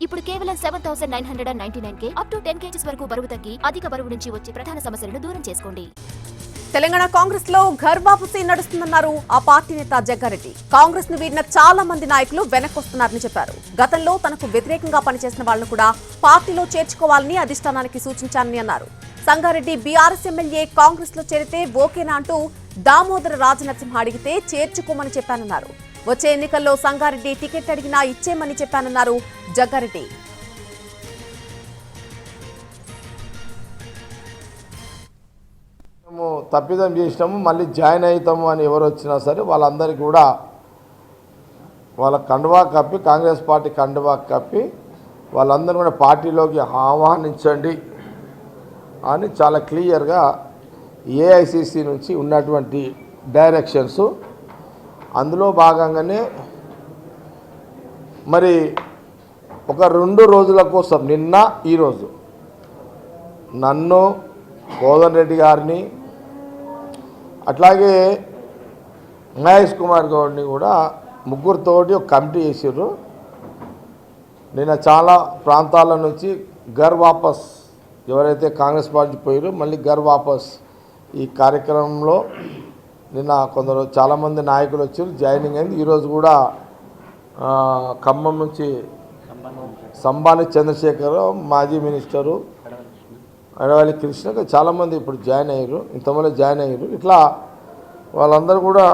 ఇప్పుడు కేవలం 7,999 up to 10 kgs వరకు బరువు తగ్గి అధిక బరువు నుంచి వచ్చే ప్రధాన సమస్యలను దూరం చేసుకోండి. తెలంగాణ కాంగ్రెస్ లో ఘర్ వాపసీ నడుస్తుందన్నారు ఆ పార్టీ నేత జగ్గారెడ్డి. కాంగ్రెస్ ను వీడిన చాలా మంది నాయకులు వెనక్కొస్తున్నారని చెప్పారు. గతంలో తనకు వ్యతిరేకంగా పనిచేసిన వాళ్లను కూడా పార్టీలో చేర్చుకోవాలని అధిష్టానానికి సూచించానని అన్నారు. సంగారెడ్డి బీఆర్ఎస్ ఎమ్మెల్యే కాంగ్రెస్ లో చేరితే ఓకేనా అంటూ దామోదర రాజనరసింహ అడిగితే చేర్చుకోమని చెప్పానన్నారు. వచ్చే ఎన్నికల్లో సంగారెడ్డి టికెట్ అడిగినా ఇచ్చేమని చెప్పానన్నారు జగ్గారెడ్డి. తప్పిదం చేసినాము, మళ్ళీ జాయిన్ అవుతాము అని ఎవరు వచ్చినా సరే వాళ్ళందరికీ కూడా వాళ్ళ కండువా కప్పి, కాంగ్రెస్ పార్టీ కండువా కప్పి వాళ్ళందరూ కూడా పార్టీలోకి ఆహ్వానించండి అని చాలా క్లియర్గా ఏఐసిసి నుంచి ఉన్నటువంటి డైరెక్షన్స్. అందులో భాగంగానే మరి ఒక 2 రోజుల కోసం నిన్న ఈరోజు నన్ను, కోదండ రెడ్డి గారిని, అట్లాగే మహేష్ కుమార్ గౌడ్ని కూడా ముగ్గురితోటి ఒక కమిటీ చేసారు. నిన్న చాలా ప్రాంతాల నుంచి ఘర్ వాపస్ ఎవరైతే కాంగ్రెస్ పార్టీ పోయారో మళ్ళీ ఘర్ వాపస్ ఈ కార్యక్రమంలో నిన్న కొందరు చాలామంది నాయకులు వచ్చారు, జాయినింగ్ అయింది. ఈరోజు కూడా ఖమ్మం నుంచి సంబాని చంద్రశేఖర్, మాజీ మినిస్టరు అడవాలి కృష్ణ చాలామంది ఇప్పుడు జాయిన్ అయ్యారు, ఇంతమంది జాయిన్ అయ్యారు. ఇట్లా వాళ్ళందరూ కూడా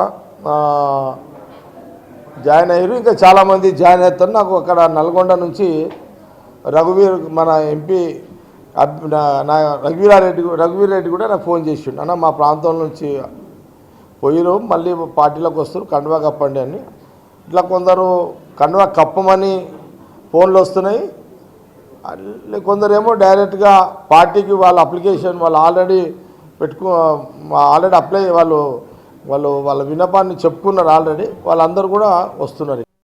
జాయిన్ అయ్యారు. ఇంకా చాలామంది జాయిన్ అవుతారు. నాకు అక్కడ నల్గొండ నుంచి రఘువీర్ మన ఎంపీ రఘువీర్ రెడ్డి కూడా నాకు ఫోన్ చేసిండు, అన్న మా ప్రాంతం నుంచి పోయిరు, మళ్ళీ పార్టీలోకి వస్తారు, కండువా కప్పండి అని. ఇట్లా కొందరు కండువా కప్పమని ఫోన్లు వస్తున్నాయి. కొందరేమో డైరెక్ట్గా పార్టీకి వాళ్ళ అప్లికేషన్ వాళ్ళు ఆల్రెడీ అప్లై వాళ్ళ విన్నపాన్ని చెప్పుకున్నారు ఆల్రెడీ. వాళ్ళందరూ కూడా వస్తున్నారు.